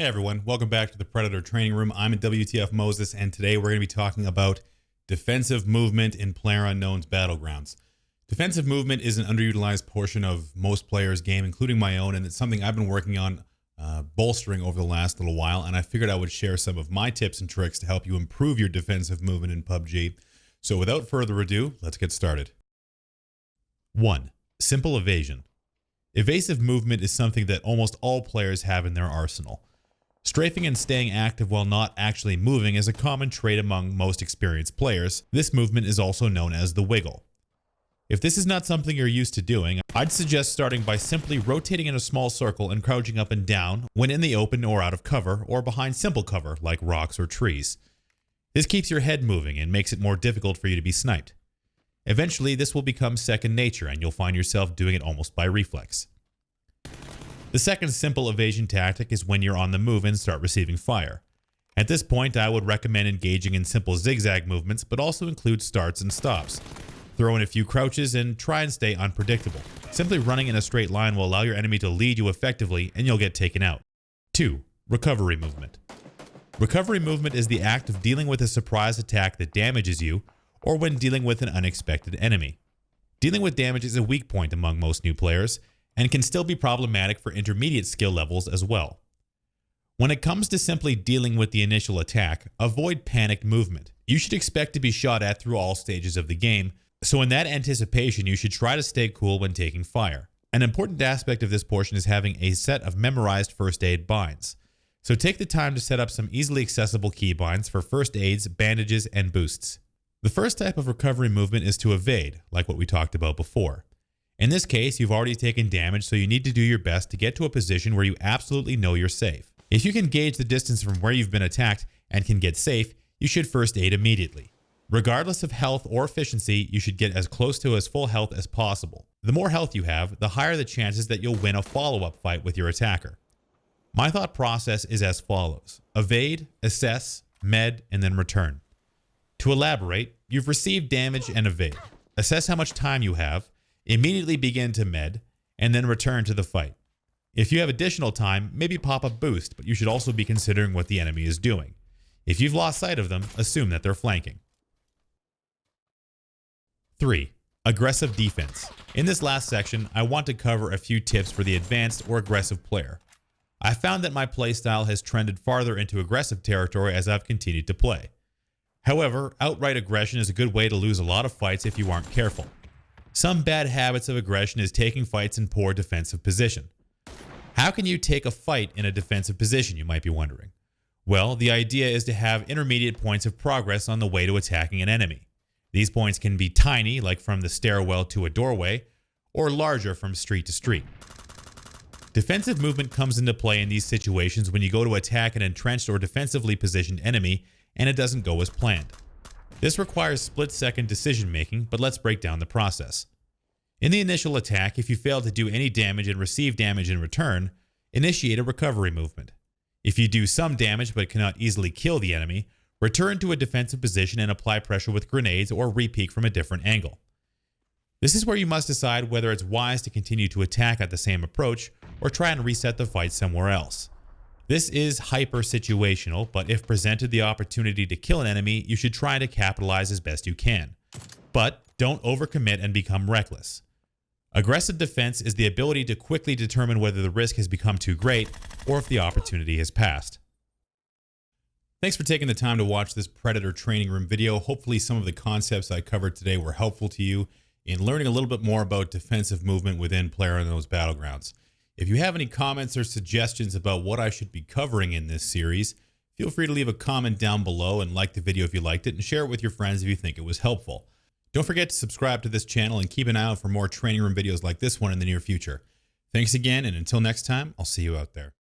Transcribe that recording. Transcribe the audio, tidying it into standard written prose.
Hey everyone, welcome back to the Predator Training Room. I'm wtfmoses, and today we're going to be talking about defensive movement in PlayerUnknown's Battlegrounds. Defensive movement is an underutilized portion of most players' game, including my own, and it's something I've been working on bolstering over the last little while, and I figured I would share some of my tips and tricks to help you improve your defensive movement in PUBG. So without further ado, let's get started. 1. Simple evasion. Evasive movement is something that almost all players have in their arsenal. Strafing and staying active while not actually moving is a common trait among most experienced players. This movement is also known as the wiggle. If this is not something you're used to doing, I'd suggest starting by simply rotating in a small circle and crouching up and down when in the open or out of cover or behind simple cover like rocks or trees. This keeps your head moving and makes it more difficult for you to be sniped. Eventually, this will become second nature and you'll find yourself doing it almost by reflex. The second simple evasion tactic is when you're on the move and start receiving fire. At this point, I would recommend engaging in simple zigzag movements, but also include starts and stops. Throw in a few crouches and try and stay unpredictable. Simply running in a straight line will allow your enemy to lead you effectively and you'll get taken out. 2. Recovery movement. Recovery movement is the act of dealing with a surprise attack that damages you, or when dealing with an unexpected enemy. Dealing with damage is a weak point among most new players, and can still be problematic for intermediate skill levels as well. When it comes to simply dealing with the initial attack, avoid panicked movement. You should expect to be shot at through all stages of the game, so in that anticipation you should try to stay cool when taking fire. An important aspect of this portion is having a set of memorized first aid binds. So take the time to set up some easily accessible key binds for first aids, bandages, and boosts. The first type of recovery movement is to evade, like what we talked about before. In this case, you've already taken damage, so you need to do your best to get to a position where you absolutely know you're safe. If you can gauge the distance from where you've been attacked and can get safe, you should first aid immediately. Regardless of health or efficiency, you should get as close to as full health as possible. The more health you have, the higher the chances that you'll win a follow-up fight with your attacker. My thought process is as follows: evade, assess, med, and then return. To elaborate, you've received damage and evade. Assess how much time you have. Immediately begin to med, and then return to the fight. If you have additional time, maybe pop a boost, but you should also be considering what the enemy is doing. If you've lost sight of them, assume that they're flanking. 3. Aggressive defense. In this last section, I want to cover a few tips for the advanced or aggressive player. I found that my playstyle has trended farther into aggressive territory as I've continued to play. However, outright aggression is a good way to lose a lot of fights if you aren't careful. Some bad habits of aggression is taking fights in poor defensive position. How can you take a fight in a defensive position, you might be wondering? Well, the idea is to have intermediate points of progress on the way to attacking an enemy. These points can be tiny, like from the stairwell to a doorway, or larger from street to street. Defensive movement comes into play in these situations when you go to attack an entrenched or defensively positioned enemy and it doesn't go as planned. This requires split-second decision-making, but let's break down the process. In the initial attack, if you fail to do any damage and receive damage in return, initiate a recovery movement. If you do some damage but cannot easily kill the enemy, return to a defensive position and apply pressure with grenades or re-peek from a different angle. This is where you must decide whether it's wise to continue to attack at the same approach or try and reset the fight somewhere else. This is hyper-situational, but if presented the opportunity to kill an enemy, you should try to capitalize as best you can. But don't overcommit and become reckless. Aggressive defense is the ability to quickly determine whether the risk has become too great or if the opportunity has passed. Thanks for taking the time to watch this Predator Training Room video. Hopefully some of the concepts I covered today were helpful to you in learning a little bit more about defensive movement within PlayerUnknown's Battlegrounds. If you have any comments or suggestions about what I should be covering in this series, feel free to leave a comment down below and like the video if you liked it and share it with your friends if you think it was helpful. Don't forget to subscribe to this channel and keep an eye out for more training room videos like this one in the near future. Thanks again, and until next time, I'll see you out there.